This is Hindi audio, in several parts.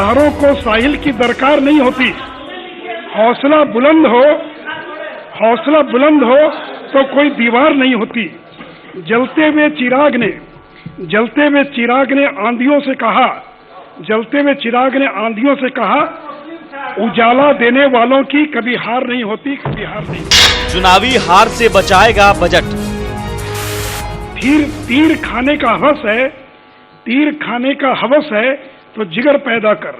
लहरों को साहिल की दरकार नहीं होती। हौसला बुलंद हो तो कोई दीवार नहीं होती। जलते हुए चिराग ने आंधियों से कहा, उजाला देने वालों की कभी हार नहीं होती, कभी हार नहीं। चुनावी हार से बचाएगा बजट। तीर खाने का हवस है तो जिगर पैदा कर।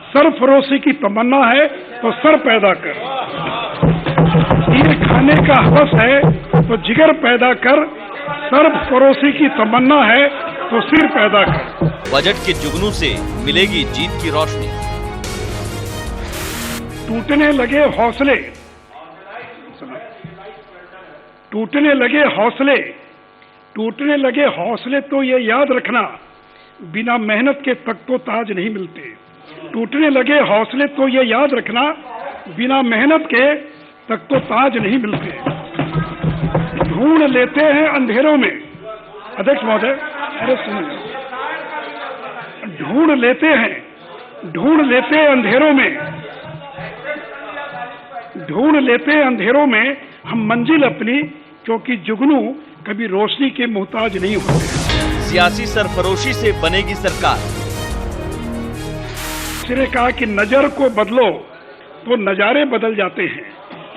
सरफरोशी की तमन्ना है तो सर पैदा कर। तीर खाने का हवस है तो जिगर पैदा कर। सरफरोशी की तमन्ना है तो सिर पैदा कर। बजट के जुगनू से मिलेगी जीत की रोशनी। टूटने लगे हौसले तो ये याद रखना, बिना मेहनत के तख्तो ताज नहीं मिलते। टूटने लगे हौसले तो ये याद रखना, बिना मेहनत के तख्तो ताज नहीं मिलते। ढूंढ लेते हैं अंधेरों में, अध्यक्ष महोदय, अरे सुनिए, ढूंढ लेते अंधेरों में हम मंजिल अपनी, क्योंकि जुगनू कभी रोशनी के मोहताज नहीं होते। सियासी सरफरोशी से बनेगी सरकार। उसने कहा कि नजर को बदलो तो नजारे बदल जाते हैं,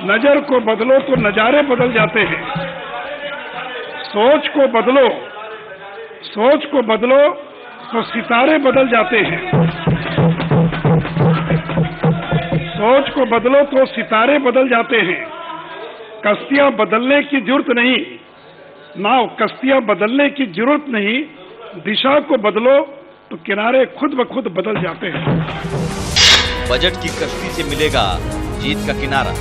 नजर को बदलो तो नजारे बदल जाते हैं। सोच को बदलो तो सितारे बदल जाते हैं। सोच को बदलो तो सितारे बदल जाते हैं। कश्तियां बदलने की जरूरत नहीं, दिशा को बदलो तो किनारे खुद ब खुद बदल जाते हैं। बजट की कश्ती से मिलेगा जीत का किनारा।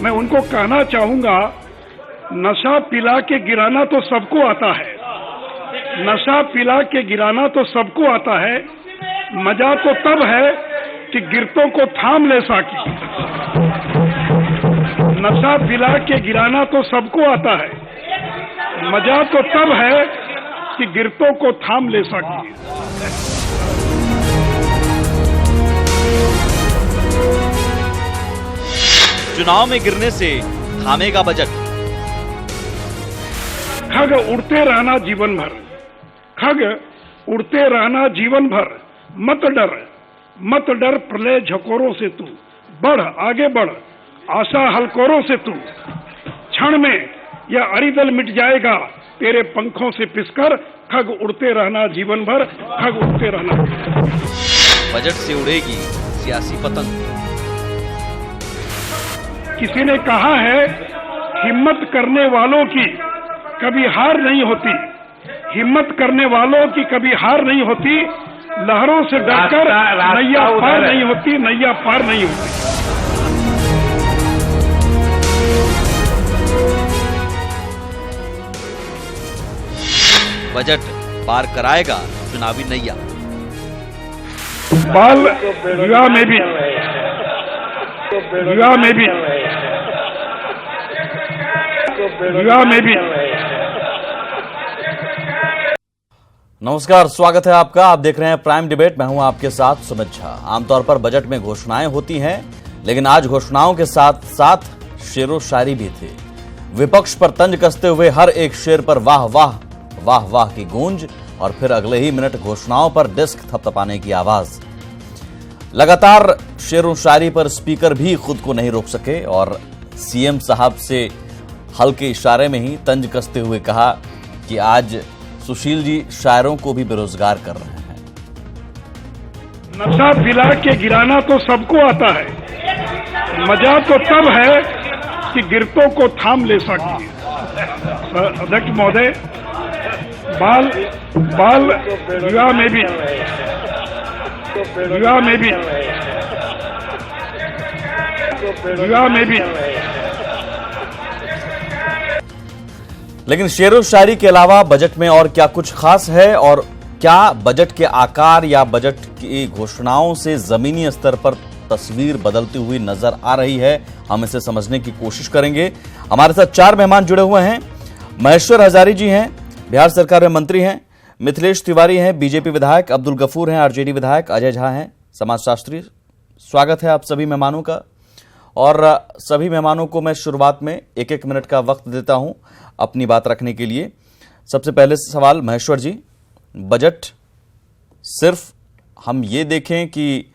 मैं उनको कहना चाहूंगा, नशा पिला के गिराना तो सबको आता है, नशा पिला के गिराना तो सबको आता है। मजा तो तब है कि गिरतों को थाम ले साकी। नशा पिला के गिराना तो सबको आता है, मजा तो तब है कि गिरतों को थाम ले सकी। चुनाव में गिरने से थामेगा बजट। खग उड़ते रहना जीवन भर, मत डर प्रलय झकोरों से तू, बढ़ आगे बढ़ आशा हलकोरों से तू। क्षण में यह अरिदल मिट जाएगा तेरे पंखों से पिसकर। खग उड़ते रहना जीवन भर, खग उड़ते रहना। बजट से उड़ेगी सियासी पतंग। किसी ने कहा है, हिम्मत करने वालों की कभी हार नहीं होती, हिम्मत करने वालों की कभी हार नहीं होती। लहरों से डरकर नैया पार नहीं होती, नैया पार नहीं होती। बजट पार कराएगा चुनावी नैया। बाल विवाह में भी नमस्कार, स्वागत है आपका। आप देख रहे हैं प्राइम डिबेट। मैं हूं आपके साथ सुमित झा। आमतौर पर बजट में घोषणाएं होती हैं, लेकिन आज घोषणाओं के साथ साथ शेरो शायरी भी थी। विपक्ष पर तंज कसते हुए हर एक शेर पर वाह वाह वाह वाह की गूंज, और फिर अगले ही मिनट घोषणाओं पर डिस्क थपथपाने की आवाज। लगातार शेरों शायरी पर स्पीकर भी खुद को नहीं रोक सके और सीएम साहब से हल्के इशारे में ही तंज कसते हुए कहा कि आज सुशील जी शायरों को भी बेरोजगार कर रहे हैं। नशा पिला के गिराना तो सबको आता है, मजा तो तब है कि गिरतों को थाम ले सकी। अध्यक्ष महोदय, बाल विवाह में भी लेकिन शेरो शायरी के अलावा बजट में और क्या कुछ खास है, और क्या बजट के आकार या बजट की घोषणाओं से जमीनी स्तर पर तस्वीर बदलती हुई नजर आ रही है, हम इसे समझने की कोशिश करेंगे। हमारे साथ 4 मेहमान जुड़े हुए हैं। महेश्वर हजारी जी हैं, बिहार सरकार में मंत्री हैं। मिथिलेश तिवारी हैं बीजेपी विधायक, अब्दुल गफूर हैं आरजेडी विधायक, अजय झा हैं समाजशास्त्री। स्वागत है आप सभी मेहमानों का। और सभी मेहमानों को मैं शुरुआत में 1-1 मिनट का वक्त देता हूं अपनी बात रखने के लिए। सबसे पहले सवाल महेश्वर जी, बजट सिर्फ हम ये देखें कि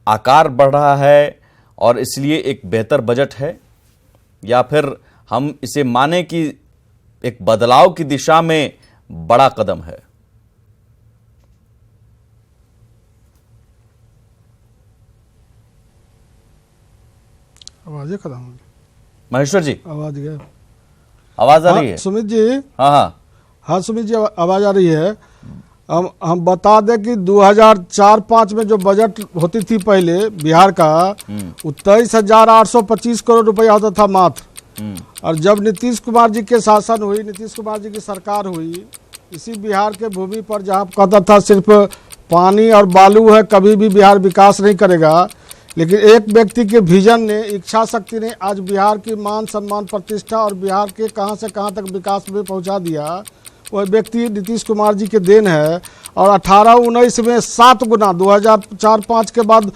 आकार बढ़ रहा है और इसलिए एक बेहतर बजट है, या फिर हम इसे माने कि एक बदलाव की दिशा में बड़ा कदम है? आवाज कदम महेश्वर जी, आवाज गया, आवाज आ रही है? सुमित जी, हाँ सुमित जी आवाज आ रही है। हम बता दें कि 2004-05 में जो बजट होती थी पहले बिहार का, वो 23,825 करोड़ रुपया होता था मात्र। और जब नीतीश कुमार जी के शासन हुई, नीतीश कुमार जी की सरकार हुई, इसी बिहार के भूमि पर जहाँ कहता था सिर्फ पानी और बालू है, कभी भी बिहार विकास नहीं करेगा, लेकिन एक व्यक्ति के विजन ने, इच्छा शक्ति ने आज बिहार की मान सम्मान प्रतिष्ठा और बिहार के कहां से कहां तक विकास में पहुंचा दिया। वह व्यक्ति नीतीश कुमार जी के देन है। और 18-19 में 7 गुना, 2004-05 के बाद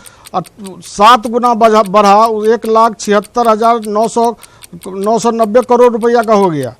7 गुना बढ़ा, 1,76,990 करोड़ रुपया का हो गया।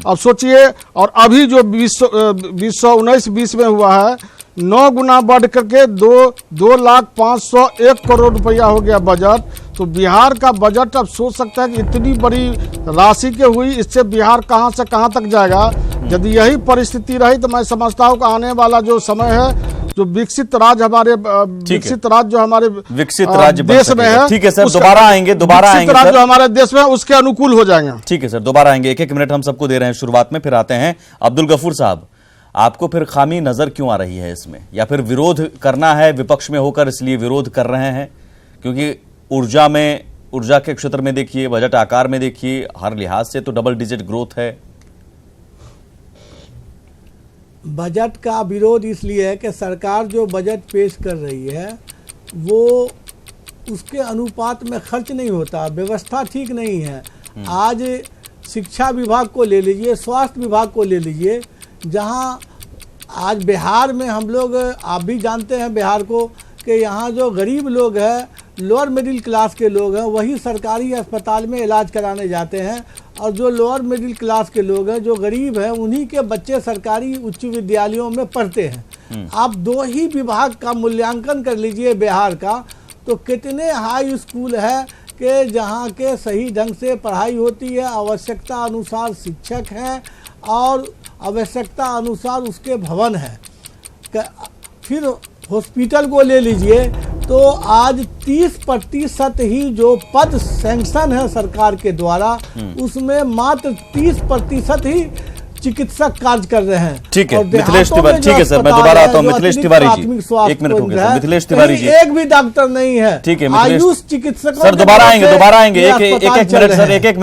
अब सोचिए, और अभी जो 2019-20 में हुआ है, 9 गुना बढ़ करके 2,05,101 करोड़ रुपया हो गया बजट। तो बिहार का बजट अब सोच सकता है कि इतनी बड़ी राशि के हुई, इससे बिहार कहां से कहां तक जाएगा। यदि यही परिस्थिति रही तो मैं समझता हूं कि आने वाला जो समय है, जो विकसित राज्य हमारे विकसित राज्य जो हमारे विकसित राज्य देश में है, ठीक है सर, दोबारा आएंगे राज्य जो हमारे देश में उसके अनुकूल हो जाएंगे। ठीक है सर, दोबारा आएंगे। 1-1 मिनट हम सबको दे रहे हैं शुरुआत में, फिर आते हैं। अब्दुल गफूर साहब, आपको फिर खामी नजर क्यों आ रही है इसमें, या फिर विरोध करना है विपक्ष में होकर इसलिए विरोध कर रहे हैं? क्योंकि ऊर्जा के क्षेत्र में देखिए, बजट आकार में देखिए, हर लिहाज से तो डबल डिजिट ग्रोथ है। बजट का विरोध इसलिए है कि सरकार जो बजट पेश कर रही है वो उसके अनुपात में खर्च नहीं होता, व्यवस्था ठीक नहीं है। आज शिक्षा विभाग को ले लीजिए, स्वास्थ्य विभाग को ले लीजिए, जहां आज बिहार में हम लोग, आप भी जानते हैं बिहार को, कि यहाँ जो गरीब लोग हैं, लोअर मिडिल क्लास के लोग हैं, वही सरकारी अस्पताल में इलाज कराने जाते हैं। और जो लोअर मिडिल क्लास के लोग हैं, जो गरीब हैं, उन्हीं के बच्चे सरकारी उच्च विद्यालयों में पढ़ते हैं। आप 2 ही विभाग का मूल्यांकन कर लीजिए बिहार का, तो कितने हाई स्कूल है कि जहाँ के सही ढंग से पढ़ाई होती है, आवश्यकता अनुसार शिक्षक हैं और आवश्यकता अनुसार उसके भवन है। फिर हॉस्पिटल को ले लीजिए तो आज 30% ही जो पद सैंक्शन है सरकार के द्वारा, उसमें मात्र 30% ही चिकित्सक कार्य कर रहे हैं। ठीक है मिथिलेश तिवारी, ठीक है सर, मैं दोबारा आता हूँ। मिथिलेश तिवारी जी, 1 मिनट हो गया। मिथिलेश तिवारी जी, एक भी डॉक्टर नहीं है। ठीक है आयुष चिकित्सक सर, दोबारा आएंगे 1-1 minute sir, 1-1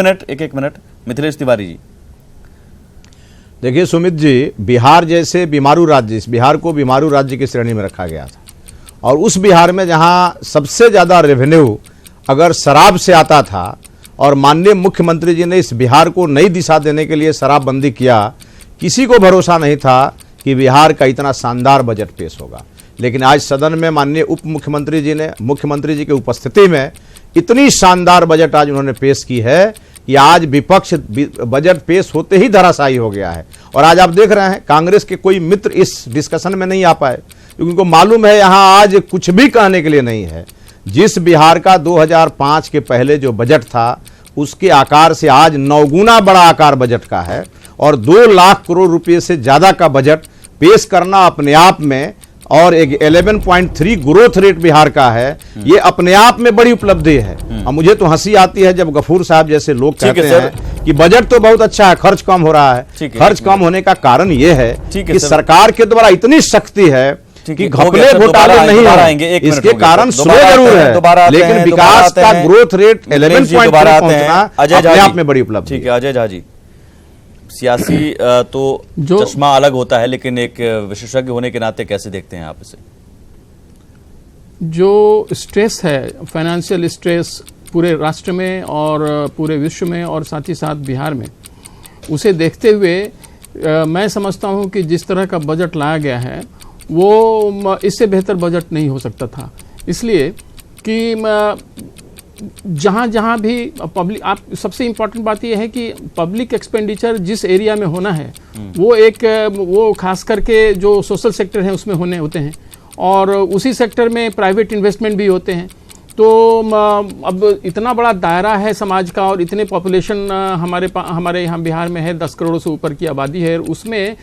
minute. Mithilesh Tiwari ji, देखिए सुमित जी, बिहार जैसे बीमारू राज्य, इस बिहार को बीमारू राज्य की श्रेणी में रखा गया था। और उस बिहार में जहां सबसे ज्यादा रेवेन्यू अगर शराब से आता था, और माननीय मुख्यमंत्री जी ने इस बिहार को नई दिशा देने के लिए शराबबंदी किया, किसी को भरोसा नहीं था कि बिहार का इतना शानदार बजट पेश होगा। लेकिन आज सदन में माननीय उप मुख्यमंत्री जी ने, मुख्यमंत्री जी की उपस्थिति में इतनी शानदार बजट आज उन्होंने पेश की है कि आज विपक्ष बजट पेश होते ही धराशायी हो गया है। और आज आप देख रहे हैं कांग्रेस के कोई मित्र इस डिस्कशन में नहीं आ पाए, क्योंकि उनको मालूम है यहां आज कुछ भी कहने के लिए नहीं है। जिस बिहार का 2005 के पहले जो बजट था, उसके आकार से आज 9 गुना बड़ा आकार बजट का है। और 2 लाख करोड़ रुपए से ज्यादा का बजट पेश करना अपने आप में, और एक 11.3 ग्रोथ रेट बिहार का है, ये अपने आप में बड़ी उपलब्धि है। और मुझे तो हंसी आती है जब गफूर साहब जैसे लोग कहते हैं कि बजट तो बहुत अच्छा है, खर्च कम हो रहा है। खर्च कम होने का कारण ये है कि सरकार के द्वारा इतनी शक्ति है कि घपले घोटाले नहीं हो रहे हैं। इसके कारण स्लो जरूर है, लेकिन विकास का ग्रोथ रेट 11.3 पहुंचना अपने आप में बड़ी उपलब्धि। ठीक है अजय झा जी, सियासी तो चश्मा अलग होता है, लेकिन एक विशेषज्ञ होने के नाते कैसे देखते हैं आप इसे? जो स्ट्रेस है, फाइनेंशियल स्ट्रेस पूरे राष्ट्र में और पूरे विश्व में और साथ ही साथ बिहार में, उसे देखते हुए मैं समझता हूं कि जिस तरह का बजट लाया गया है वो इससे बेहतर बजट नहीं हो सकता था, इसलिए कि जहां जहां भी पब्लिक, आप सबसे इम्पोर्टेंट बात यह है कि पब्लिक एक्सपेंडिचर जिस एरिया में होना है वो खास करके जो सोशल सेक्टर है उसमें होते हैं, और उसी सेक्टर में प्राइवेट इन्वेस्टमेंट भी होते हैं। तो अब इतना बड़ा दायरा है समाज का, और इतने पॉपुलेशन हमारे यहाँ बिहार में है, 10 करोड़ से ऊपर की आबादी है, उसमें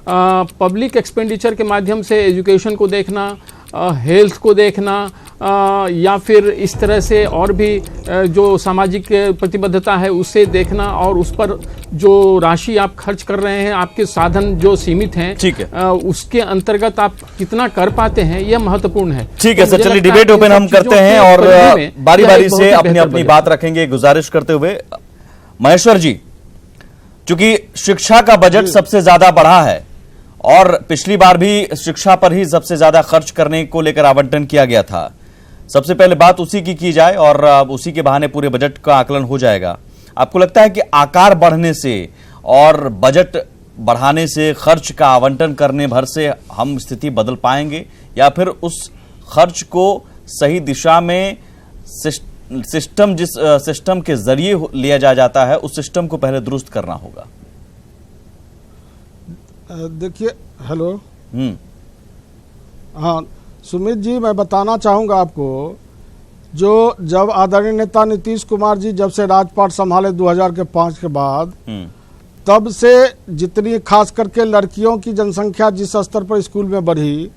पब्लिक एक्सपेंडिचर के माध्यम से एजुकेशन को देखना, हेल्थ को देखना, या फिर इस तरह से और भी जो सामाजिक प्रतिबद्धता है उससे देखना, और उस पर जो राशि आप खर्च कर रहे हैं, आपके साधन जो सीमित हैं, ठीक है, उसके अंतर्गत आप कितना कर पाते हैं, यह महत्वपूर्ण है। ठीक है सर, चलिए डिबेट ओपन हम करते हैं और बारी बारी से अपनी अपनी बात रखेंगे। गुजारिश करते हुए महेश्वर जी, चूंकि शिक्षा का बजट सबसे ज्यादा बढ़ा है और पिछली बार भी शिक्षा पर ही सबसे ज्यादा खर्च करने को लेकर आवंटन किया गया था, सबसे पहले बात उसी की जाए और उसी के बहाने पूरे बजट का आकलन हो जाएगा। आपको लगता है कि आकार बढ़ने से और बजट बढ़ाने से, खर्च का आवंटन करने भर से हम स्थिति बदल पाएंगे, या फिर उस खर्च को सही दिशा में सिस्टम, जिस सिस्टम के जरिए लिया जाता है, उस सिस्टम को पहले दुरुस्त करना होगा? देखिए, हेलो, हाँ सुमित जी, मैं बताना चाहूँगा आपको, जो जब आदरणीय नेता नीतीश कुमार जी जब से राजपाट संभाले 2005 के बाद, तब से जितनी खास करके लड़कियों की जनसंख्या जिस स्तर पर स्कूल में बढ़ी,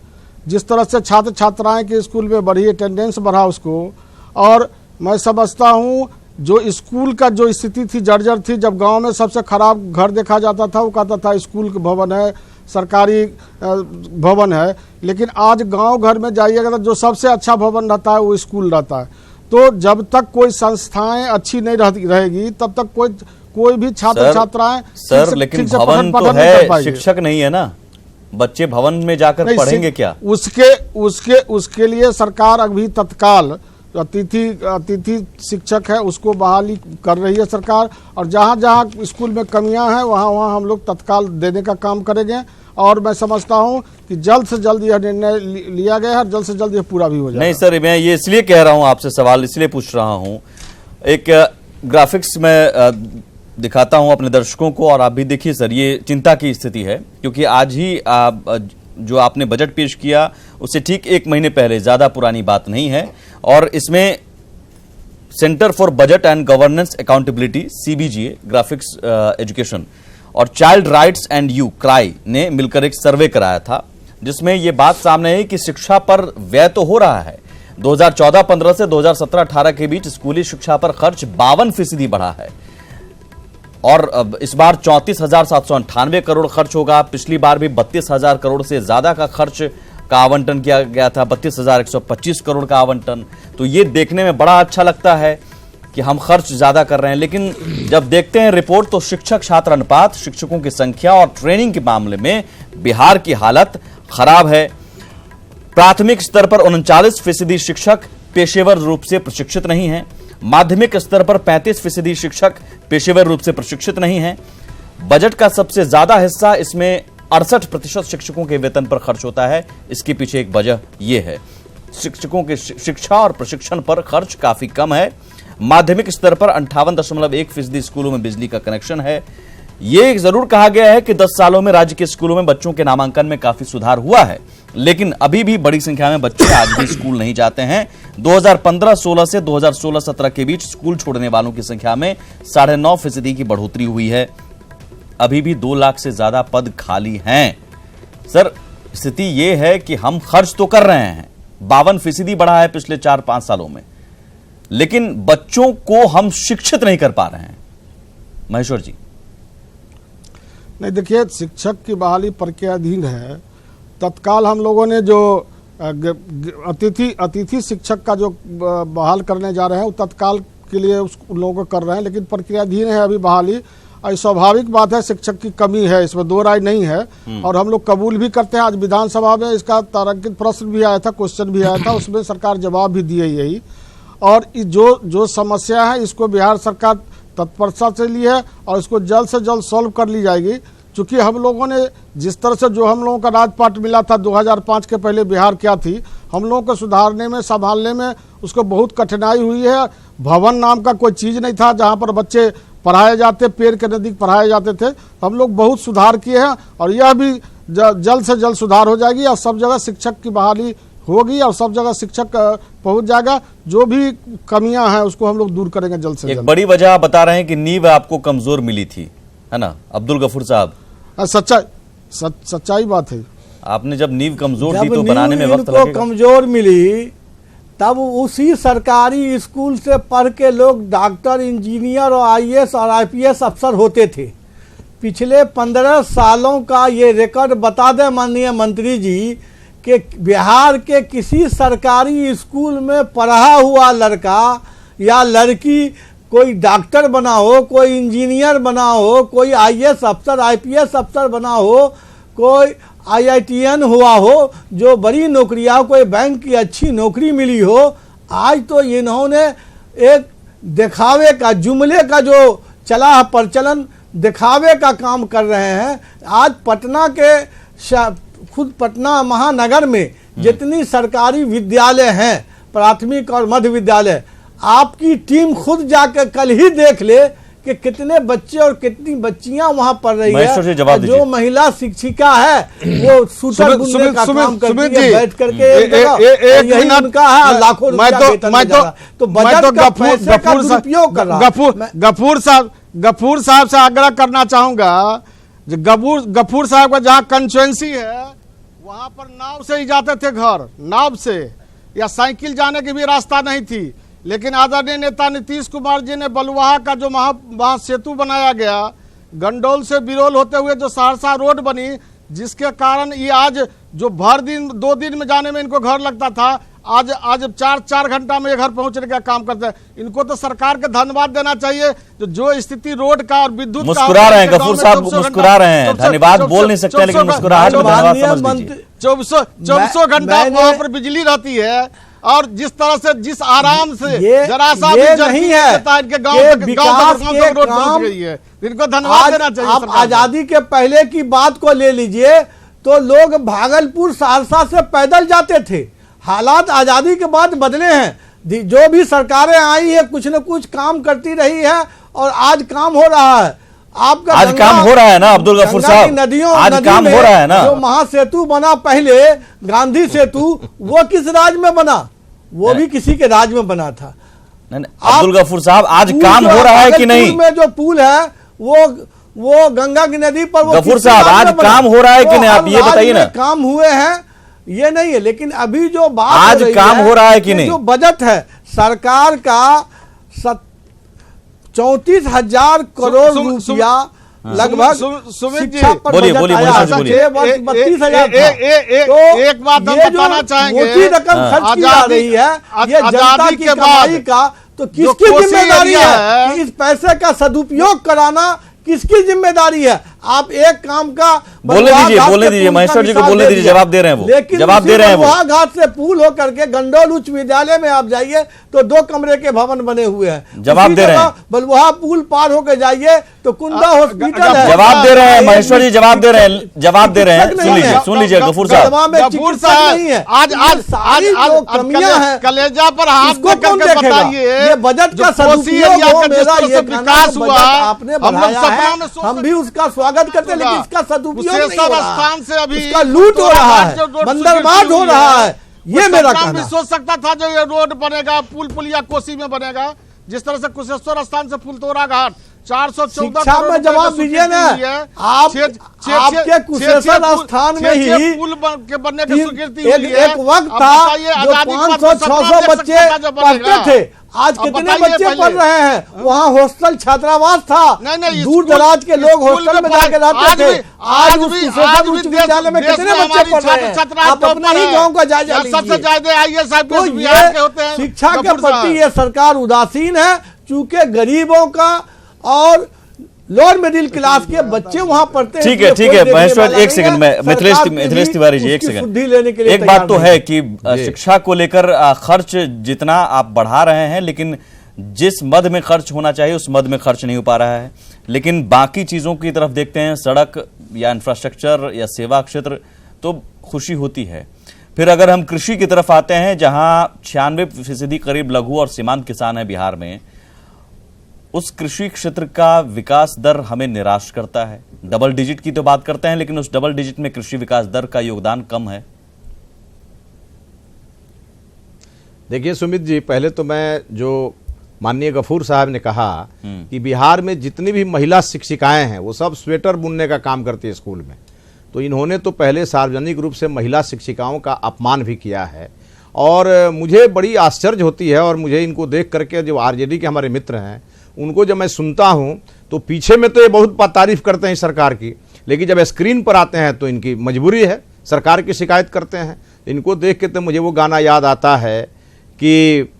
जिस तरह से छात्र छात्राएं के स्कूल में बढ़ी, अटेंडेंस बढ़ा उसको, और मैं समझता हूँ जो स्कूल का जो स्थिति थी जर्जर थी, जब गांव में सबसे खराब घर देखा जाता था वो कहता था स्कूल के भवन है, सरकारी भवन है, लेकिन आज गांव घर में जाइएगा तो जो सबसे अच्छा भवन रहता है वो स्कूल रहता है। तो जब तक कोई संस्थाएं अच्छी नहीं रहेगी तब तक कोई भी छात्र छात्राएं सर, लेकिन भवन तो है, शिक्षक नहीं है ना, बच्चे भवन में जाकर पढ़ेंगे क्या? उसके लिए सरकार अभी तत्काल अतिथि शिक्षक है उसको बहाली कर रही है सरकार, और जहां जहां स्कूल में कमियां हैं वहां हम लोग तत्काल देने का काम करेंगे, और मैं समझता हूं कि जल्द से जल्द यह निर्णय लिया गया है, जल्द से जल्द यह पूरा भी हो जाएगा। नहीं सर, मैं ये इसलिए कह रहा हूं, आपसे सवाल इसलिए पूछ रहा हूं, एक ग्राफिक्स में दिखाता हूं अपने दर्शकों को, और आप भी देखिए सर, ये चिंता की स्थिति है, क्योंकि आज ही जो आपने बजट पेश किया उससे ठीक 1 महीने पहले, ज्यादा पुरानी बात नहीं है, और इसमें centre for budget and governance accountability CBGA, graphics education, और child rights and you CRY ने मिलकर एक सर्वे कराया था, जिसमें यह बात सामने आई कि शिक्षा पर व्यय तो हो रहा है। 2014-15 से 2017-18 के बीच स्कूली शिक्षा पर खर्च 52% बढ़ा है, और इस बार 34,798 करोड़ खर्च होगा। पिछली बार भी 32,000 करोड़ से ज्यादा का खर्च का आवंटन किया गया था, 32,125 करोड़ का आवंटन। तो ये देखने में बड़ा अच्छा लगता है कि हम खर्च ज्यादा कर रहे हैं, लेकिन जब देखते हैं रिपोर्ट तो शिक्षक छात्र अनुपात, शिक्षकों की संख्या और ट्रेनिंग के मामले में बिहार की हालत खराब है। प्राथमिक स्तर पर 39% शिक्षक पेशेवर रूप से प्रशिक्षित नहीं हैं। माध्यमिक स्तर पर 35% शिक्षक पेशेवर रूप से प्रशिक्षित नहीं हैं। बजट का सबसे ज्यादा हिस्सा, इसमें 68% शिक्षकों के वेतन पर खर्च होता है। इसके पीछे एक वजह यह है, शिक्षकों के शिक्षा और प्रशिक्षण पर खर्च काफी कम है। माध्यमिक स्तर पर 58.1% स्कूलों में बिजली का कनेक्शन है। यह जरूर कहा गया है कि 10 सालों में राज्य के स्कूलों में बच्चों के नामांकन में काफी सुधार हुआ है, लेकिन अभी भी बड़ी संख्या में बच्चे आज भी स्कूल नहीं जाते हैं। 2015-16 से 2016-17 के बीच स्कूल छोड़ने वालों की संख्या में 9.5% की बढ़ोतरी हुई है। अभी भी 2 लाख से ज्यादा पद खाली हैं। सर, स्थिति यह है कि हम खर्च तो कर रहे हैं, 52% बढ़ा है पिछले 4-5 सालों में, लेकिन बच्चों को हम शिक्षित नहीं कर पा रहे हैं। महेश्वर जी, नहीं देखिए, शिक्षक की बहाली प्रक्रियाधीन है। तत्काल हम लोगों ने जो अतिथि शिक्षक का जो बहाल करने जा रहे हैं वो तत्काल के लिए उन लोगों को कर रहे हैं, लेकिन प्रक्रियाधीन है अभी बहाली। और स्वाभाविक बात है, शिक्षक की कमी है, इसमें 2 राय नहीं है, और हम लोग कबूल भी करते हैं। आज विधानसभा में इसका तारांकित प्रश्न भी आया था, क्वेश्चन भी आया था, उसमें सरकार जवाब भी दिए यही। और जो समस्या है इसको बिहार सरकार तत्परता से ली है और इसको जल्द से जल्द सॉल्व कर ली जाएगी, चूंकि हम लोगों ने जिस तरह से जो हम लोगों का राजपाट मिला था 2005 के पहले बिहार क्या थी, हम लोगों को सुधारने में, संभालने में उसको बहुत कठिनाई हुई है। भवन नाम का कोई चीज़ नहीं था जहाँ पर बच्चे पढ़ाए जाते, पेड़ के नज़दीक पढ़ाए जाते थे। हम लोग बहुत सुधार किए हैं और यह भी जल्द से जल्द सुधार हो जाएगी और सब जगह शिक्षक की बहाली होगी और सब जगह शिक्षक पहुंच जाएगा। जो भी कमियां हैं उसको हम लोग दूर करेंगे जल्द से जल्द। एक बड़ी वजह आप बता रहे हैं कि नींव आपको कमजोर मिली थी, है ना अब्दुल गफूर साहब? सच्चाई बात है। आपने जब नींव कमजोर थी जब तो बनाने में वक्त इनको लगेगा। कमजोर मिली तब उसी सरकारी स्कूल से पढ़ के लोग डॉक्टर, इंजीनियर और आईएएस और आईपीएस अफसर होते थे। पिछले 15 सालों का ये रिकॉर्ड बता दें माननीय मंत्री जी कि बिहार के किसी सरकारी स्कूल में पढ़ा हुआ लड़का या लड़की कोई डॉक्टर बना हो, कोई इंजीनियर बना हो, कोई आईएएस अफसर, आईपीएस अफसर बना हो, कोई आईआईटीएन हुआ हो, जो बड़ी नौकरियां हो, कोई बैंक की अच्छी नौकरी मिली हो। आज तो इन्होंने एक दिखावे का, जुमले का जो चला है प्रचलन, दिखावे का काम कर रहे हैं। आज पटना के खुद पटना महानगर में जितनी सरकारी विद्यालय हैं, प्राथमिक और मध्य विद्यालय, आपकी टीम खुद जाकर कल ही देख ले कि कितने बच्चे और कितनी बच्चियां वहां पढ़ रही है। जो महिला शिक्षिका है वो सूटर बुनने का काम करती है बैठ करके, यही उनका है, लाखों रुपया वेतन मिल रहा है। तो बजट का पैसे का दुरुपयोग कर रहा है। गफूर साहब से आग्रह करना चाहूंगा, गफूर साहब का जहाँ कंस्टिट्यूएंसी है वहां पर नाव से ही जाते थे घर, नाव से, या साइकिल जाने की भी रास्ता नहीं थी। लेकिन आदरणीय नेता नीतीश कुमार जी ने बलुआहा का जो वहां सेतु बनाया गया, गंडोल से बिरोल होते हुए जो सहरसा रोड बनी, जिसके कारण ये आज जो भर दिन 2 दिन में जाने में इनको घर लगता था, आज 4 घंटा में ये घर पहुंचने का काम करते हैं। इनको तो सरकार के धन्यवाद देना चाहिए जो स्थिति रोड का और विद्युत का। मुस्कुरा रहे हैं गफूर साहब, मुस्कुरा रहे हैं, धन्यवाद बोल नहीं सकते लेकिन मुस्कुराहट में धन्यवाद समझ लीजिए। 24 घंटा वहां पर बिजली रहती है और जिस तरह से, जिस आराम से जरा सा भी नहीं है इनके गांव तक रोड पहुंच गई है, इनको धन्यवाद देना चाहिए। आप आजादी के पहले की बात को ले लीजिए तो लोग भागलपुर, सहरसा से पैदल जाते थे। हालात आजादी के बाद बदले हैं। जो भी सरकारें आई है कुछ न कुछ काम करती रही है और आज काम हो रहा है। आपका आज काम हो रहा है ना अब्दुल गफूर साहब, नदियों आज काम हो रहा है ना। जो महासेतु बना पहले, गांधी सेतु, वो किस राज में बना? वो भी किसी के राज में बना था। अब्दुल गफूर साहब आज काम हो रहा है कि नहीं? में जो पुल है वो गंगा की नदी पर, वो गफूर साहब आज काम हो रहा है कि नहीं, आप ये बताइए ना। काम हुए हैं ये नहीं है, लेकिन अभी जो बात आज काम हो रहा है कि नहीं? जो बजट है सरकार का 34,000 करोड़ रुपया लगभग शिक्षा पर बोलिए, बजट बोलिए, आया है। 32,000 तो एक बात हम बताना चाहेंगे, मोटी रकम खर्च की जा रही है, ये जनता की कमाई का, तो किसकी जिम्मेदारी है कि इस पैसे का सदुपयोग कराना? किसकी जिम्मेदारी है? आप एक काम का बोलने दीजिए महेश्वर जी को बोलने दीजिए, जवाब दे रहे हैं वो, लेकिन जवाब दे रहे हैं वो। बलुआहा घाट से पुल होकर के गंडोल उच्च विद्यालय में आप जाइए तो 2 कमरे के भवन बने हुए हैं। जवाब दे रहे हैं। बलुआहा पुल पार होकर जाइए तो कुंदा हॉस्पिटल है। जवाब दे रहे हैं महेश्वर जी, जवाब दे रहे हैं, जवाब दे रहे हैं। सुन लीजिए गफूर साहब, आज कमियां हैं, कलेजा पर हाथ करके बताइए, ये बजट का सदुपयोग हो, मेरा ये विकास हुआ, आपने बढ़ाया है, हम भी उसका स्वागत करते हैं, लेकिन इसका सदुपयोग नहीं हो रहा है, से अभी इसका लूट हो रहा है, बंदरबांट हो रहा है। ये मेरा कहना भी सोच सकता था जो ये रोड बनेगा, पुलिया कोसी में बनेगा, जिस तरह से कुशेश्वर स्थान से फुलतोरा घाट 414 शिक्षा में जवाब दीजिए ना। आप आपके कुशेश्वर स्थान में ही पुल के बनने की स्वीकृति हुई है। एक वक्त था जो 500-600 बच्चे पढ़ते थे, आज कितने बच्चे पढ़ रहे हैं? वहाँ हॉस्टल छात्रावास था, दूर दराज के लोग हॉस्टल में जाके रहते थे। आज उस कुशेश्वर उच्च विद्यालय में कितने बच्चे पढ़ रहे हैं? आप अपना ही गाँव का जायजा लीजिए। सबसे ज्यादा आईएएस तो ये शिक्षा के प्रति ये सरकार उदासीन है, चूंकि गरीबों का और लोअर मिडिल क्लास के बच्चे वहां पढ़ते हैं। ठीक है महेश्वर, एक सेकंड में मिथिलेश तिवारी जी, एक सेकंड। लेने के लिए एक बात तो है कि शिक्षा को लेकर खर्च जितना आप बढ़ा रहे हैं, लेकिन जिस मद में खर्च होना चाहिए उस मद में खर्च नहीं हो पा रहा है। लेकिन बाकी चीजों की तरफ देखते हैं, सड़क या इंफ्रास्ट्रक्चर या सेवा क्षेत्र, तो खुशी होती है। फिर अगर हम कृषि की तरफ आते हैं, जहां 96% करीब लघु और सीमांत किसान है बिहार में, उस कृषि क्षेत्र का विकास दर हमें निराश करता है। डबल डिजिट की तो बात करते हैं, लेकिन उस डबल डिजिट में कृषि विकास दर का योगदान कम है। देखिए सुमित जी, पहले तो मैं जो माननीय गफूर साहब ने कहा कि बिहार में जितनी भी महिला शिक्षिकाएं हैं वो सब स्वेटर बुनने का काम करती है स्कूल में, तो इन्होंने तो पहले सार्वजनिक रूप से महिला शिक्षिकाओं का अपमान भी किया है। और मुझे बड़ी आश्चर्य होती है, और मुझे इनको देख करके जो आरजेडी के हमारे मित्र हैं उनको जब मैं सुनता हूं तो पीछे में तो ये बहुत तारीफ करते हैं सरकार की, लेकिन जब स्क्रीन पर आते हैं तो इनकी मजबूरी है, सरकार की शिकायत करते हैं। इनको देख के तो मुझे वो गाना याद आता है कि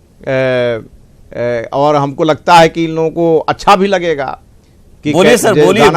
और हमको लगता है कि इन लोगों को अच्छा भी लगेगा कि बोलिए सर, बोलिए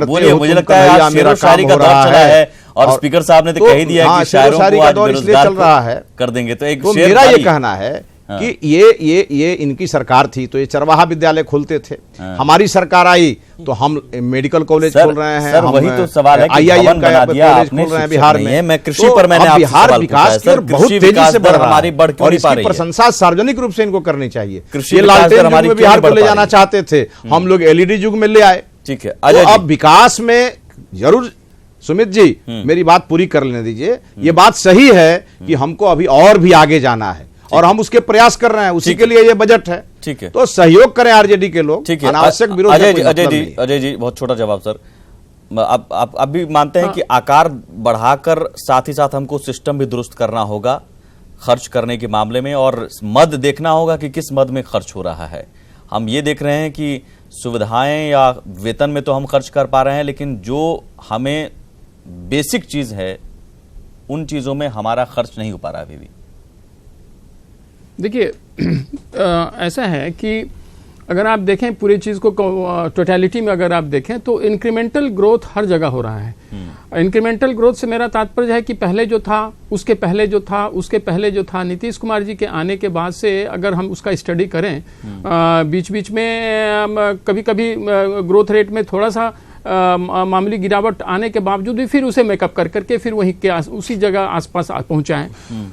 बोलिए। मुझे लगता है आज शेरो शायरी का दौर चला है और स्पीकर साहब ने तो कह ही दिया कि शायरों को आज बेरोजगार कर देंगे। तो एक मेरा ये कहना है कि ये इनकी सरकार थी तो ये चरवाहा विद्यालय खोलते थे, हमारी सरकार आई तो हम मेडिकल कॉलेज खोल रहे हैं, सर वही तो सवाल है कि IIM का कॉलेज खोल रहे हैं बिहार में। मैं कृषि पर मैंने आपसे बिहार विकास की ओर बहुत तेजी से बढ़ रहा है और इसकी प्रशंसा सार्वजनिक रूप से इनको करनी चाहिए। कृषि लालटेन युग में बिहार को ले जाना चाहते थे, हम लोग LED युग में ले आए। ठीक है, अब विकास में जरूर सुमित जी मेरी बात पूरी कर लेने दीजिए। ये बात सही है कि हमको अभी और भी आगे जाना है और हम उसके प्रयास कर रहे हैं, उसी के लिए ये बजट है। ठीक है, तो सहयोग करें आरजेडी के लोग। ठीक है, अनावश्यक विरोध। अजय जी बहुत छोटा जवाब सर। आप भी मानते हैं कि आकार बढ़ाकर साथ ही साथ हमको सिस्टम भी दुरुस्त करना होगा खर्च करने के मामले में, और मद देखना होगा कि किस मद में खर्च हो रहा है। हम ये देख रहे हैं कि सुविधाएं या वेतन में तो हम खर्च कर पा रहे हैं, लेकिन जो हमें बेसिक चीज है उन चीजों में हमारा खर्च नहीं हो पा रहा अभी भी। देखिए ऐसा है कि अगर आप देखें पूरी चीज़ को टोटलिटी में अगर आप देखें तो इंक्रीमेंटल ग्रोथ हर जगह हो रहा है। इंक्रीमेंटल ग्रोथ से मेरा तात्पर्य है कि पहले जो था उसके पहले जो था उसके पहले जो था, नीतीश कुमार जी के आने के बाद से अगर हम उसका स्टडी करें, बीच बीच में कभी कभी ग्रोथ रेट में थोड़ा सा मामूली गिरावट आने के बावजूद भी फिर उसे मेकअप कर करके फिर वहीं के उसी जगह आसपास पहुंचा है।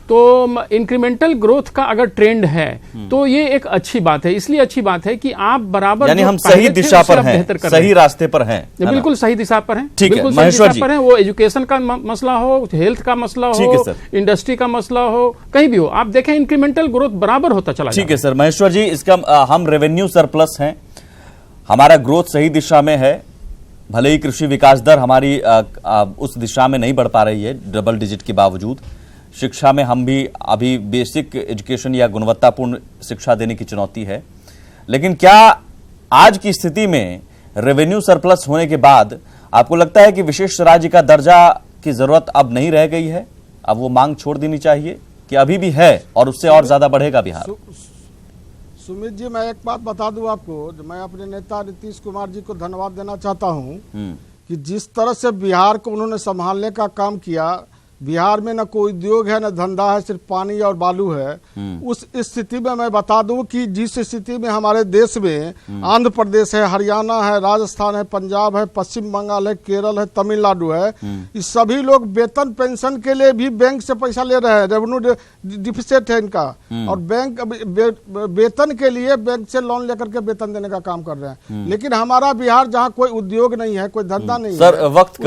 तो इंक्रीमेंटल ग्रोथ का अगर ट्रेंड है तो ये एक अच्छी बात है। इसलिए अच्छी बात है कि आप बराबर यानी हम सही दिशा पर हैं, सही रास्ते पर हैं, बिल्कुल सही दिशा पर हैं, ठीक है, बिल्कुल सही दिशा पर हैं। वो एजुकेशन का मसला हो, हेल्थ का मसला हो, इंडस्ट्री का मसला हो, कहीं भी हो, आप देखें इंक्रीमेंटल ग्रोथ बराबर होता चला। ठीक है सर महेश्वर जी, इसका हम रेवेन्यू सरप्लस हैं, हमारा ग्रोथ सही दिशा में है, भले ही कृषि विकास दर हमारी उस दिशा में नहीं बढ़ पा रही है डबल डिजिट के बावजूद। शिक्षा में हम भी अभी बेसिक एजुकेशन या गुणवत्तापूर्ण शिक्षा देने की चुनौती है। लेकिन क्या आज की स्थिति में रेवेन्यू सरप्लस होने के बाद आपको लगता है कि विशेष राज्य का दर्जा की जरूरत अब नहीं रह गई है, अब वो मांग छोड़ देनी चाहिए, कि अभी भी है और उससे और ज्यादा बढ़ेगा बिहार? सुमित जी, मैं एक बात बता दूं आपको, मैं अपने नेता नीतीश कुमार जी को धन्यवाद देना चाहता हूं कि जिस तरह से बिहार को उन्होंने संभालने का काम किया। बिहार में न कोई उद्योग है न धंधा है, सिर्फ पानी और बालू है। उस स्थिति में मैं बता दूं कि जिस स्थिति में हमारे देश में आंध्र प्रदेश है, हरियाणा है, राजस्थान है, पंजाब है, पश्चिम बंगाल है, केरल है, तमिलनाडु है, इस सभी लोग वेतन पेंशन के लिए भी बैंक से पैसा ले रहे हैं, रेवेन्यू डिफिसिट है इनका, और बैंक वेतन के लिए बैंक से लोन लेकर के वेतन देने का काम कर रहे हैं। लेकिन हमारा बिहार जहाँ कोई उद्योग नहीं है, कोई धंधा नहीं है, वक्त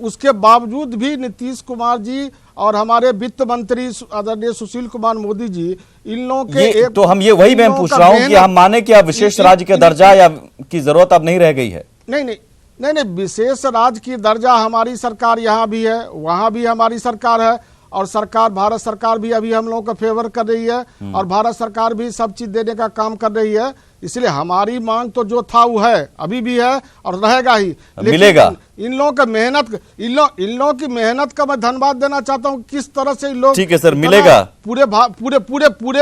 उसके बावजूद भी नीतीश कुमार जी और हमारे वित्त मंत्री आदरणीय सुशील कुमार मोदी जी, इन लोगों के तो हम ये वही मैं पूछ रहा हूं कि हम माने कि अब विशेष राज्य के दर्जा या की जरूरत अब नहीं रह गई है? नहीं, विशेष राज्य की दर्जा हमारी सरकार यहाँ भी है, वहां भी हमारी सरकार है, और सरकार भारत सरकार भी अभी हम लोगों का फेवर कर रही है, और भारत सरकार भी सब चीज देने का काम कर रही है। इसलिए हमारी मांग तो जो था वो है, अभी भी है और रहेगा ही, मिलेगा। इन लोगों का मेहनत, इन लोगों की मेहनत का मैं धन्यवाद देना चाहता हूँ। किस तरह से इन लोग, ठीक है सर, मिलेगा। पूरे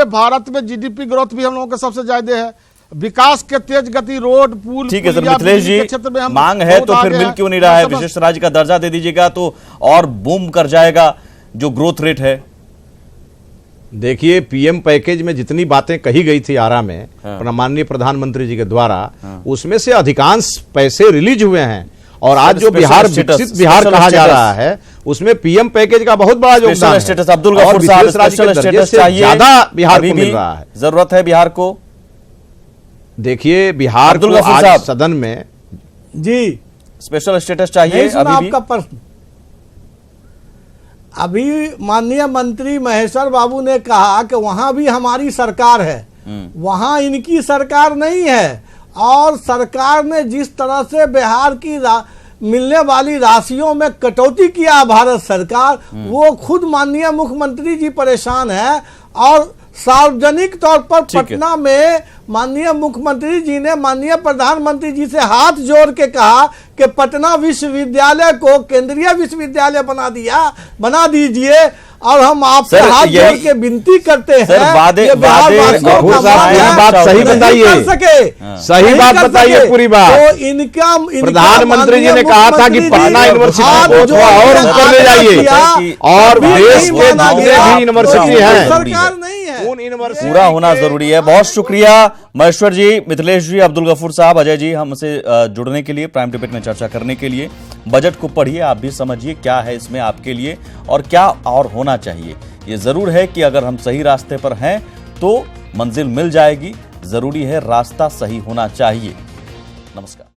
भारत में GDP ग्रोथ भी हम लोगों का सबसे ज्यादा है, विकास के तेज गति, रोड पुल। ठीक है सर मिथिलेश जी, मांग है तो फिर मिल क्यों नहीं रहा है? विशेष राज्य का दर्जा दे दीजिएगा तो और बूम कर जाएगा जो ग्रोथ रेट है। देखिए, पीएम पैकेज में जितनी बातें कही गई थी आरा में माननीय प्रधानमंत्री जी के द्वारा, उसमें से अधिकांश पैसे रिलीज हुए हैं। और आज जो बिहार विकसित बिहार कहा जा रहा है, उसमें पीएम पैकेज का बहुत बड़ा योगदान है। अब्दुल गफूर साहब, स्पेशल स्टेटस चाहिए, ज्यादा बिहार को मिल रहा है, जरूरत है बिहार को। देखिए, बिहार को आज सदन में जी स्पेशल स्टेटस चाहिए। आपका प्रश्न अभी माननीय मंत्री महेश्वर बाबू ने कहा कि वहां भी हमारी सरकार है, वहां इनकी सरकार नहीं है। और सरकार ने जिस तरह से बिहार की मिलने वाली राशियों में कटौती किया भारत सरकार, वो खुद माननीय मुख्यमंत्री जी परेशान है। और सार्वजनिक तौर पर पटना में माननीय मुख्यमंत्री जी ने माननीय प्रधानमंत्री जी से हाथ जोड़ के कहा कि पटना विश्वविद्यालय को केंद्रीय विश्वविद्यालय बना दीजिए। और हम आपसे हाथ जोड़ के विनती करते हैं, बात सही बताइए, सही बात बताइए पूरी बात। तो इनका प्रधानमंत्री जी ने कहा था कि पटना यूनिवर्सिटी को और ऊपर ले जाइए, और देश के दूसरे भी यूनिवर्सिटी है, सरकार नहीं है, उन यूनिवर्सिटी पूरा होना जरूरी है। बहुत शुक्रिया महेश्वर जी, मिथिलेश जी, अब्दुल गफूर साहब, अजय जी, हमसे जुड़ने के लिए, प्राइम डिबेट में चर्चा करने के लिए। बजट को पढ़िए, आप भी समझिए क्या है इसमें आपके लिए और क्या और होना चाहिए। ये जरूर है कि अगर हम सही रास्ते पर हैं तो मंजिल मिल जाएगी। जरूरी है रास्ता सही होना चाहिए। नमस्कार।